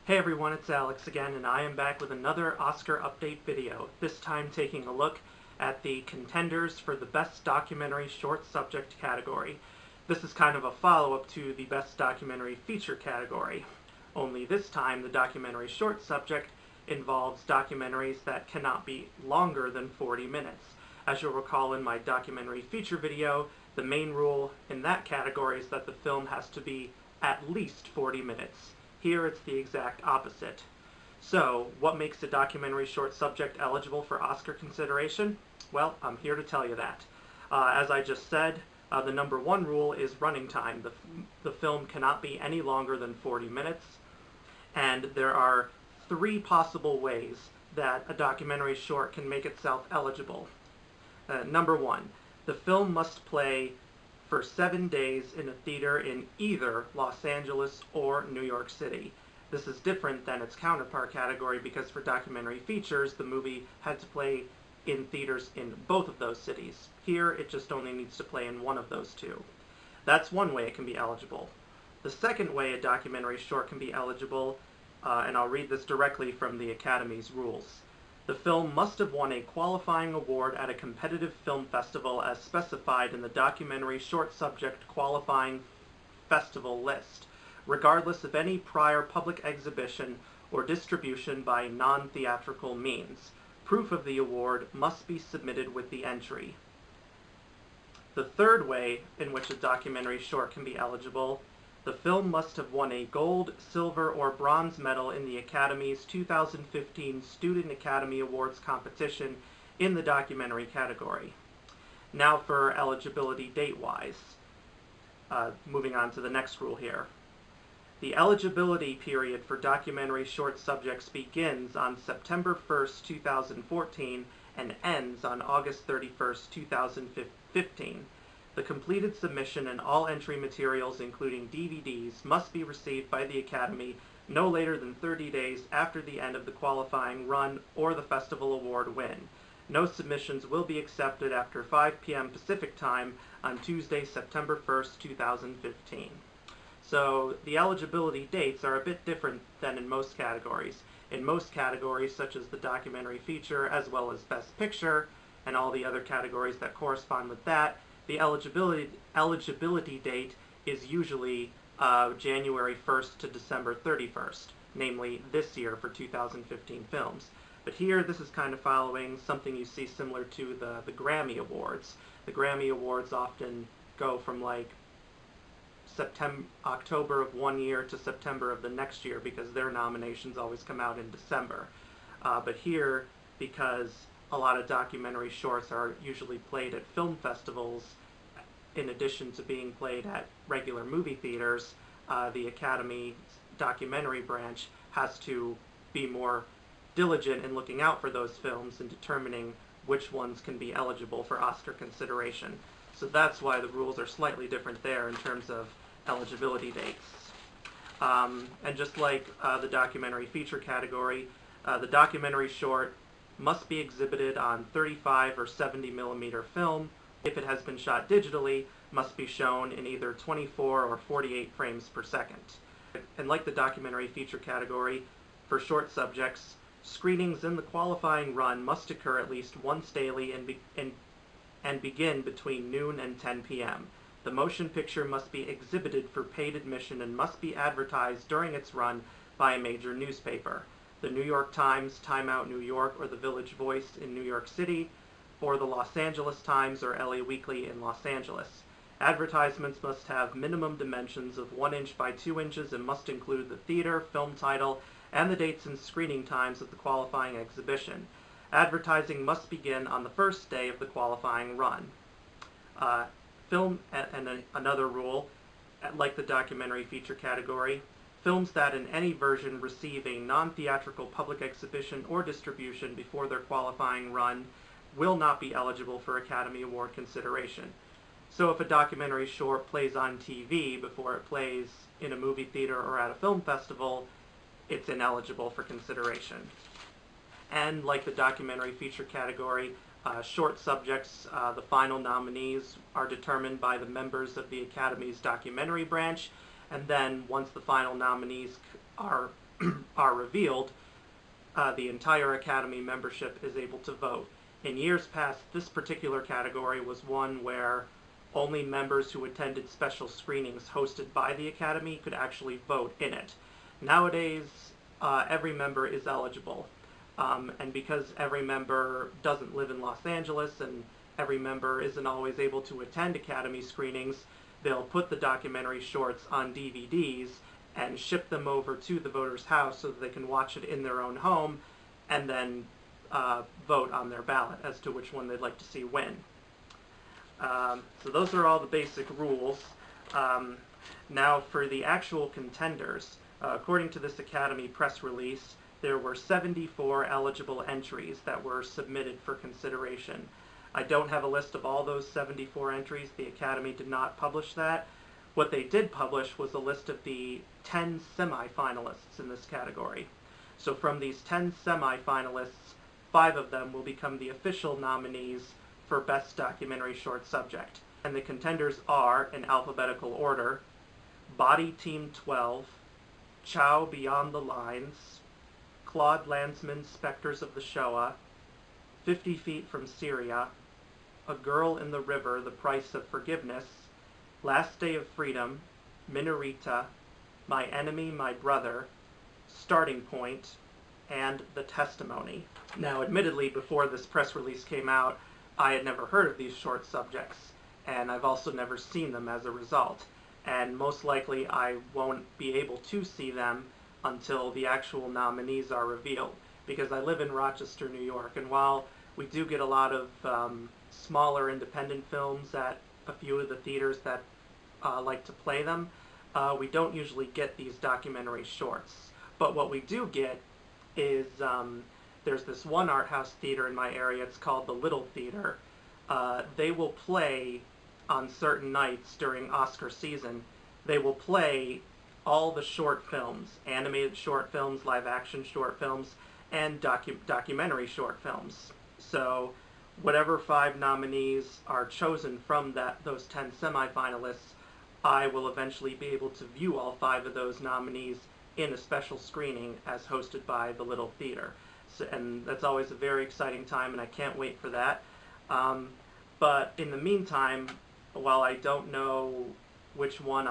Hey everyone, it's Alex again, and I am back with another Oscar update video, this time taking a look at the contenders for the Best Documentary Short Subject category. This is kind of a follow-up to the Best Documentary Feature category, only this time the documentary short subject involves documentaries that cannot be longer than 40 minutes. As you'll recall in my documentary feature video, the main rule in that category is that the film has to be at least 40 minutes. Here it's the exact opposite. So, what makes a documentary short subject eligible for Oscar consideration? Well, I'm here to tell you that. As I just said, the number one rule is running time. The film cannot be any longer than 40 minutes, and there are three possible ways that a documentary short can make itself eligible. Number one, the film must play for 7 days in a theater in either Los Angeles or New York City. This is different than its counterpart category because for documentary features, the movie had to play in theaters in both of those cities. Here, it just only needs to play in one of those two. That's one way it can be eligible. The second way a documentary short can be eligible, and I'll read this directly from the Academy's rules. The film must have won a qualifying award at a competitive film festival as specified in the documentary short subject qualifying festival list, regardless of any prior public exhibition or distribution by non-theatrical means. Proof of the award must be submitted with the entry. The third way in which a documentary short can be eligible, the film must have won a gold, silver, or bronze medal in the Academy's 2015 Student Academy Awards competition in the documentary category. Now for eligibility date-wise. Moving on to the next rule here. The eligibility period for documentary short subjects begins on September 1st, 2014 and ends on August 31st, 2015. The completed submission and all entry materials, including DVDs, must be received by the Academy no later than 30 days after the end of the qualifying run or the festival award win. No submissions will be accepted after 5 p.m. Pacific Time on Tuesday, September 1st, 2015. So the eligibility dates are a bit different than in most categories. In most categories, such as the documentary feature, as well as Best Picture, and all the other categories that correspond with that, the eligibility date is usually January 1st to December 31st, namely this year for 2015 films. But here, this is kind of following something you see similar to the Grammy Awards. The Grammy Awards often go from like October of one year to September of the next year because their nominations always come out in December. But here, because a lot of documentary shorts are usually played at film festivals in addition to being played at regular movie theaters, the Academy documentary branch has to be more diligent in looking out for those films and determining which ones can be eligible for Oscar consideration. So that's why the rules are slightly different there in terms of eligibility dates. And just like the documentary feature category, the documentary short must be exhibited on 35 or 70 millimeter film. If it has been shot digitally, must be shown in either 24 or 48 frames per second. And like the documentary feature category, for short subjects, screenings in the qualifying run must occur at least once daily and begin between noon and 10 p.m. The motion picture must be exhibited for paid admission and must be advertised during its run by a major newspaper. The New York Times, Time Out New York, or the Village Voice in New York City, or the Los Angeles Times or LA Weekly in Los Angeles. Advertisements must have minimum dimensions of 1 inch by 2 inches and must include the theater, film title, and the dates and screening times of the qualifying exhibition. Advertising must begin on the first day of the qualifying run. Another rule, like the documentary feature category, films that in any version receive a non-theatrical public exhibition or distribution before their qualifying run will not be eligible for Academy Award consideration. So if a documentary short plays on TV before it plays in a movie theater or at a film festival, it's ineligible for consideration. And like the documentary feature category, short subjects, the final nominees are determined by the members of the Academy's documentary branch, and then once the final nominees are are revealed, the entire Academy membership is able to vote. In years past, this particular category was one where only members who attended special screenings hosted by the Academy could actually vote in it. Nowadays, every member is eligible. And because every member doesn't live in Los Angeles and every member isn't always able to attend Academy screenings, they'll put the documentary shorts on DVDs and ship them over to the voter's house so that they can watch it in their own home and then vote on their ballot as to which one they'd like to see win. So those are all the basic rules. Now for the actual contenders, according to this Academy press release, there were 74 eligible entries that were submitted for consideration. I don't have a list of all those 74 entries. The Academy did not publish that. What they did publish was a list of the 10 semifinalists in this category. So from these 10 semifinalists, 5 of them will become the official nominees for Best Documentary Short Subject. And the contenders are, in alphabetical order, Body Team 12, Chow Beyond the Lines, Claude Landsman's Spectres of the Shoah, 50 Feet from Syria, A Girl in the River, The Price of Forgiveness, Last Day of Freedom, Minorita, My Enemy, My Brother, Starting Point, and The Testimony. Now, admittedly, before this press release came out, I had never heard of these short subjects, and I've also never seen them as a result. And most likely I won't be able to see them until the actual nominees are revealed, because I live in Rochester, New York, and while we do get a lot of smaller independent films at a few of the theaters that like to play them, we don't usually get these documentary shorts. But what we do get is there's this one art house theater in my area. It's called the Little Theater. They will play on certain nights during Oscar season. They will play all the short films, animated short films, live action short films, and documentary short films. So whatever 5 nominees are chosen from those 10 semifinalists, I will eventually be able to view all 5 of those nominees in a special screening as hosted by the Little Theater. So, and that's always a very exciting time, and I can't wait for that. But in the meantime, while I don't know which one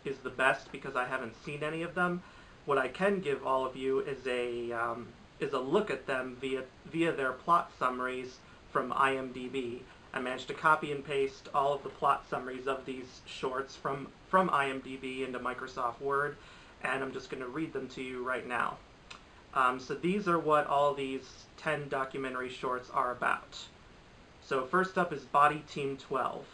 is the best because I haven't seen any of them, what I can give all of you is a look at them via their plot summaries from IMDb. I managed to copy and paste all of the plot summaries of these shorts from IMDb into Microsoft Word, and I'm just going to read them to you right now. So these are what all these 10 documentary shorts are about. So first up is Body Team 12.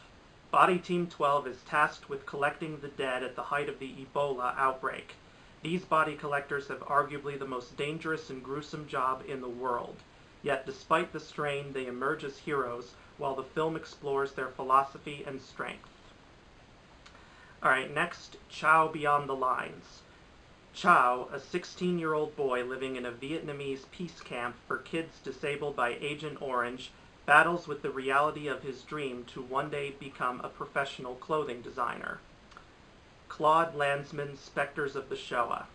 Body Team 12 is tasked with collecting the dead at the height of the Ebola outbreak. These body collectors have arguably the most dangerous and gruesome job in the world. Yet despite the strain, they emerge as heroes while the film explores their philosophy and strength. Alright, next, Chow Beyond the Lines. Chow, a 16-year-old boy living in a Vietnamese peace camp for kids disabled by Agent Orange, battles with the reality of his dream to one day become a professional clothing designer. Claude Landsman's Spectres of the Shoah.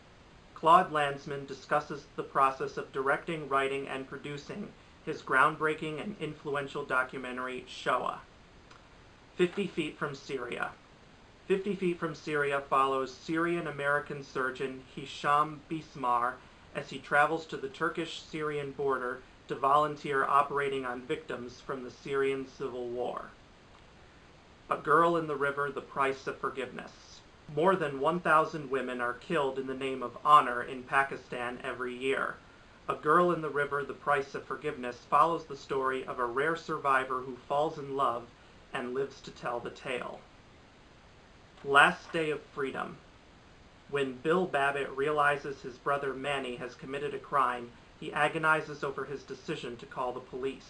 Claude Landsman discusses the process of directing, writing, and producing his groundbreaking and influential documentary, Shoah. 50 Feet from Syria. 50 Feet from Syria follows Syrian-American surgeon Hisham Bismar as he travels to the Turkish-Syrian border to volunteer operating on victims from the Syrian civil war. A Girl in the River, The Price of Forgiveness. More than 1,000 women are killed in the name of honor in Pakistan every year. A Girl in the River, The Price of Forgiveness follows the story of a rare survivor who falls in love and lives to tell the tale. Last Day of Freedom. When Bill Babbitt realizes his brother Manny has committed a crime, he agonizes over his decision to call the police.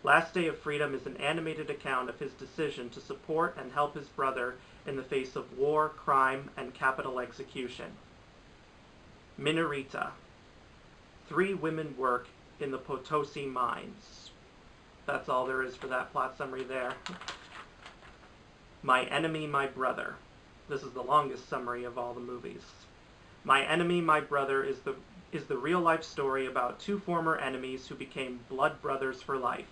Last Day of Freedom is an animated account of his decision to support and help his brother in the face of war, crime, and capital execution. Minorita. 3 women work in the Potosi mines. That's all there is for that plot summary there. My Enemy, My Brother. This is the longest summary of all the movies. My Enemy, My Brother is the real-life story about two former enemies who became blood brothers for life.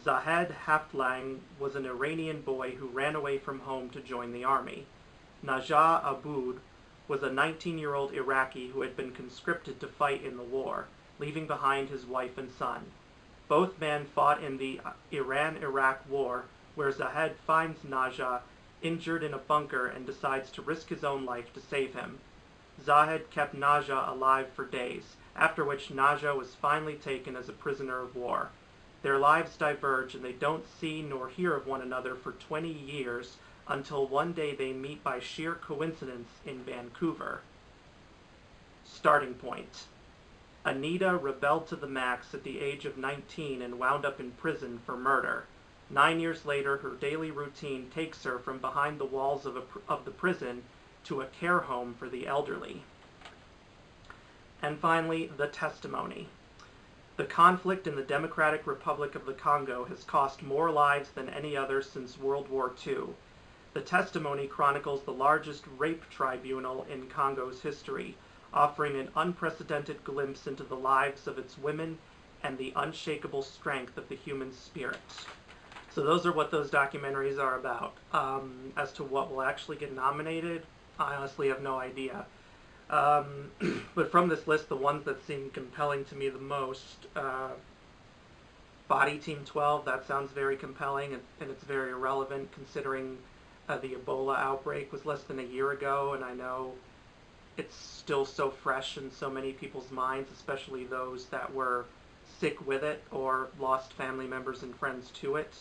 Zahed Haftlang was an Iranian boy who ran away from home to join the army. Najah Abood was a 19-year-old Iraqi who had been conscripted to fight in the war, leaving behind his wife and son. Both men fought in the Iran-Iraq War, where Zahed finds Najah injured in a bunker and decides to risk his own life to save him. Zahed kept Najah alive for days, after which Najah was finally taken as a prisoner of war. Their lives diverge and they don't see nor hear of one another for 20 years until one day they meet by sheer coincidence in Vancouver. Starting point. Anita rebelled to the max at the age of 19 and wound up in prison for murder. 9 years later, her daily routine takes her from behind the walls of the prison to a care home for the elderly. And finally, the testimony. The conflict in the Democratic Republic of the Congo has cost more lives than any other since World War II. The testimony chronicles the largest rape tribunal in Congo's history, offering an unprecedented glimpse into the lives of its women and the unshakable strength of the human spirit. So those are what those documentaries are about. As to what will actually get nominated, I honestly have no idea. But from this list, the ones that seem compelling to me the most, Body Team 12, that sounds very compelling, and it's very relevant considering the Ebola outbreak was less than a year ago, and I know it's still so fresh in so many people's minds, especially those that were sick with it or lost family members and friends to it.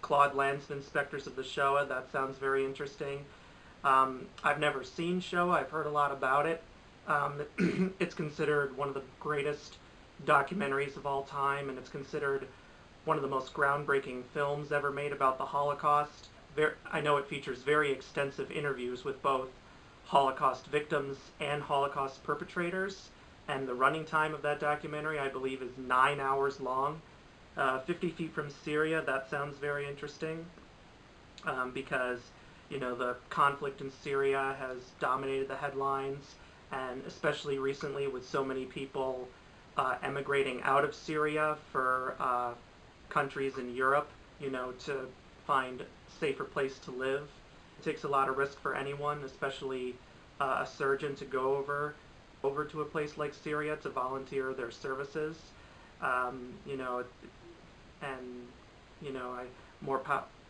Claude Lansman, Spectres of the Shoah, that sounds very interesting. I've never seen Shoah, I've heard a lot about it. It's considered one of the greatest documentaries of all time, and it's considered one of the most groundbreaking films ever made about the Holocaust. I know it features very extensive interviews with both Holocaust victims and Holocaust perpetrators, and the running time of that documentary, I believe, is 9 hours long. 50 Feet from Syria, that sounds very interesting, because, you know, the conflict in Syria has dominated the headlines, and especially recently with so many people emigrating out of Syria for countries in Europe, you know, to find a safer place to live. It takes a lot of risk for anyone, especially a surgeon, to go over to a place like Syria to volunteer their services. You know, and you know,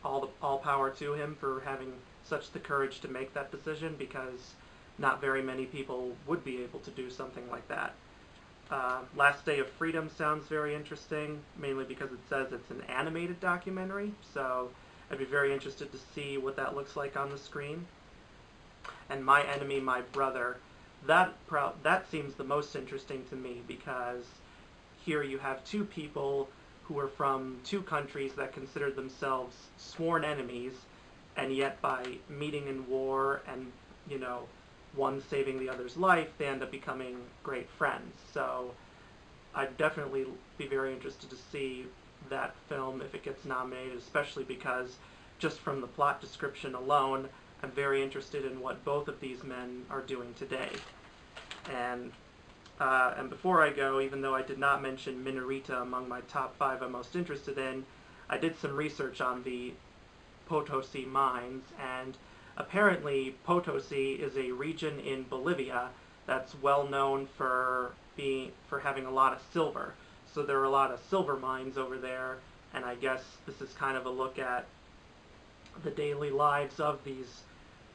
all power to him for having such the courage to make that decision, because not very many people would be able to do something like that. Last Day of Freedom sounds very interesting, mainly because it says it's an animated documentary, so I'd be very interested to see what that looks like on the screen. And My Enemy, My Brother, that seems the most interesting to me, because here you have two people who are from two countries that consider themselves sworn enemies, and yet by meeting in war and, you know, one saving the other's life, they end up becoming great friends. So I'd definitely be very interested to see that film if it gets nominated, especially because just from the plot description alone, I'm very interested in what both of these men are doing today. And before I go, even though I did not mention Minorita among my top 5 I'm most interested in, I did some research on the Potosi mines, and apparently Potosi is a region in Bolivia that's well known for having a lot of silver. So there are a lot of silver mines over there, and I guess this is kind of a look at the daily lives of these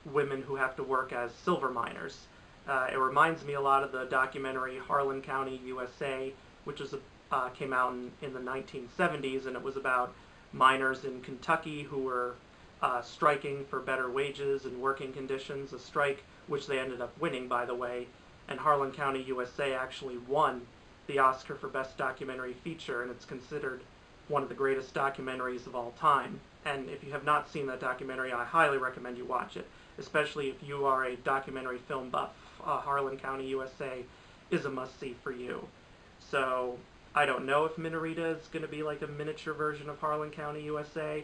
women who have to work as silver miners. It reminds me a lot of the documentary Harlan County, USA, which came out in the 1970s, and it was about miners in Kentucky who were striking for better wages and working conditions, a strike which they ended up winning, by the way. And Harlan County, USA actually won the Oscar for Best Documentary Feature, and it's considered one of the greatest documentaries of all time. And if you have not seen that documentary, I highly recommend you watch it, especially if you are a documentary film buff. Harlan County, USA is a must-see for you. So I don't know if Minorita is going to be like a miniature version of Harlan County, USA.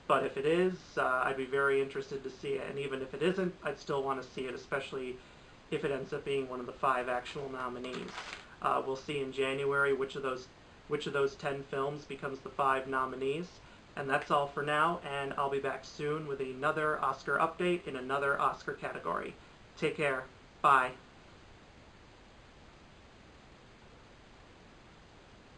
But if it is, I'd be very interested to see it. And even if it isn't, I'd still want to see it, especially if it ends up being one of the 5 actual nominees. We'll see in January which of those 10 films becomes the 5 nominees. And that's all for now, and I'll be back soon with another Oscar update in another Oscar category. Take care. Bye.